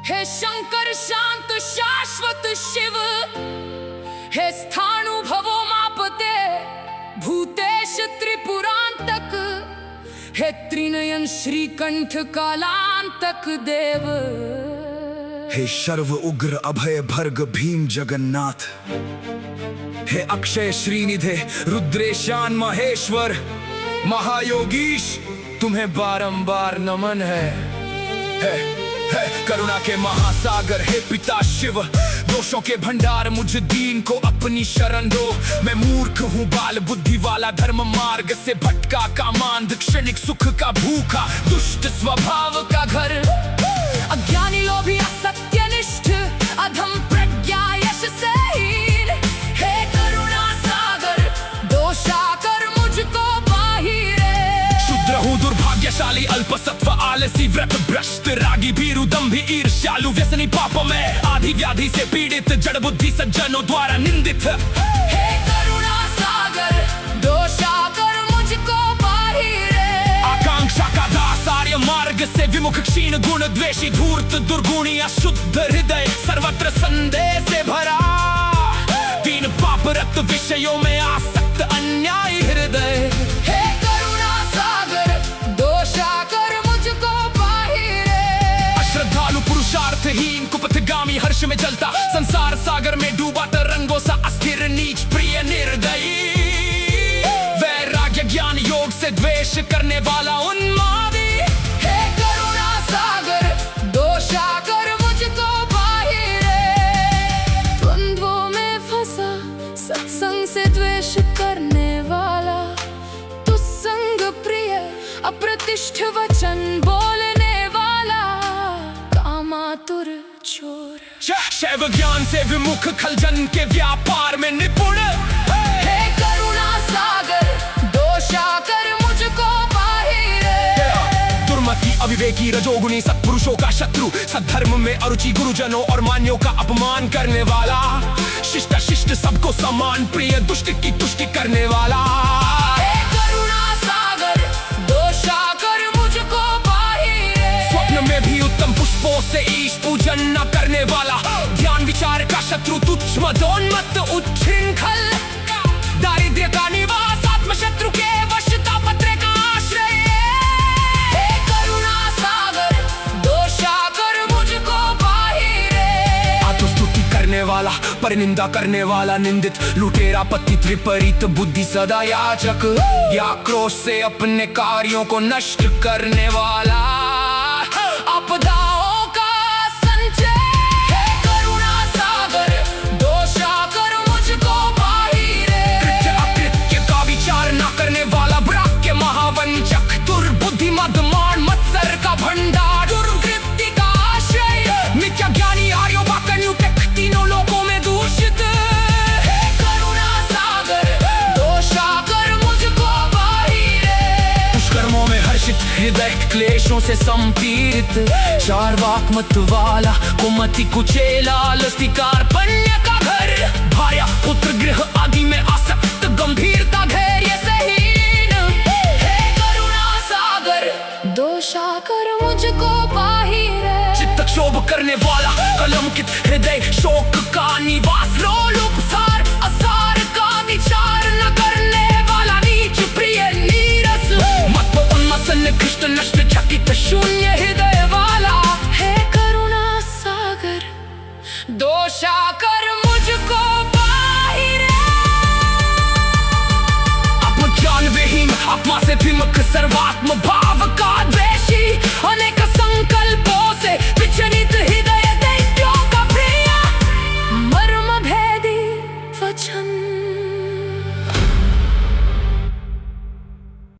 हे शंकर शांत शाश्वत शिव, हे स्थाणुभवो मापते भूतेश त्रिपुरांतक, हे त्रिनयन श्रीकंठ कालांतक देव, हे शर्व उग्र अभय भर्ग भीम जगन्नाथ, हे अक्षय श्रीनिधे रुद्रेशान महेश्वर, महायोगीश तुम्हें बारंबार नमन है करुणा के महासागर, हे पिता शिव दोषों के भंडार, मुझे दीन को अपनी शरण दो। मैं मूर्ख हूँ बाल बुद्धि वाला, धर्म मार्ग से भटका, कामांध क्षणिक सुख का भूखा, दुष्ट स्वभाव का घर, अज्ञानी लोभी असत्यनिष्ठ, अधम प्रज्ञा यश से हीन, हे करुणा सागर दोषा कर मुझको बाहिरे। शुद्र हूँ दुर्भाग्यशाली अल्पसत्व आलसी व्रत भ्रष्ट, रागी भीरु दंभी ईर्ष्यालु व्यसनी पाप में, आदि व्याधि से पीड़ित, जड़ बुद्धि सज्जनों द्वारा निंदित, हे करुणा सागर दोषा कर मुझको बाहिरे। आकांक्षा का दास आर्य मार्ग से विमुख, क्षीण गुण द्वेषी धूर्त दुर्गुणी, अशुद्ध हृदय सर्वत्र संदेह से भरा, दीन पाप रक्त विषयों में आसक्त अन्यायी हृदय, हे करुणा सागर दोषा कर मुझको बाहिरे। अश्रद्धालु पुरुषार्थहीन कुपथगामी, हर्ष में जलता संसार सागर में डूबा, तरंगों सा अस्थिर नीच प्रिय निर्दयी, वैराग्य ज्ञान योग से द्वेष करने वाला उन्मादी, हे करुणा सागर दोषा कर मुझको बाहिरे। द्वंद्वों में फंसा सत्संग से द्वेष करने वाला, दुस्संग प्रिय अप्रतिष्ठ वचन बोलने वाला, कामातुर चोर, शैव ज्ञान से विमुख, खलजन के व्यापार में निपुण, हे करुणा सागर दोषा कर मुझको बाहिरे। दुर्मति अविवेकी रजोगुणी सत्पुरुषों का शत्रु, सद्धर्म में अरुचि गुरुजनों और मान्यों का अपमान करने वाला, शिष्ट शिष्ट सबको समान प्रिय, दुष्ट की तुष्टि करने वाला, हे करुणा सागर दोषा कर मुझको बाहिरे। स्वप्न में भी उत्तम पुष्पों से ईश पूजन न करने वाला, ध्यान विचार का शत्रु, तुच्छ मदोन्मत्त उच्छृंखल, दारिद्र्य का निवास, आत्म शत्रु के वशता, पत्र का आश्रय, हे करुणा सागर दोषा कर मुझको बाहिरे। आत्मस्तुति करने वाला, परनिंदा करने वाला निंदित, लुटेरा पतित विपरीत बुद्धि सदा याचक, या क्रोध से अपने कार्यों को नष्ट करने वाला, आपदाओं का संचय, हे करुणा सागर दोषा कर मुझको बाहिरे। कृत्य अकृत्य का विचार न करने वाला, ब्राह्य महावंचक, दुर्बुद्धि मदमान मत्सर का भंडार, दुर्वृत्ति का आश्रय, मिथ्या ज्ञानी आर्यो वाकन्युतक, तीनों लोकों में दूषित, हे करुणा सागर दोषा कर मुझको बाहिरे। दुष्कर्मों में हर्षित, हृदय क्लेशों से संपीड़ित, चार्वाक मत वाला, कुमति कुचेला, लस्तिकार पन्य का घर, भार्या पुत्र गृह आदि में आसक्त, गंभीरता धैर्य से हीन, हे करुणा सागर दोषा कर मुझको बाहिरे। चित्त क्षोभ करने वाला, कलंकित हृदय, शोक का निवास, लोलुप सार असार का विचार न करने वाला, नीच प्रिय नीरस, मत उन्मत्सन कृष्ण नष्ट चकित शून्य हृदय वाला, हे करुणा सागर दोषा कर मुझको बाहिरे। आत्मज्ञान विहीन, आत्मा से विमुख, सर्वात्म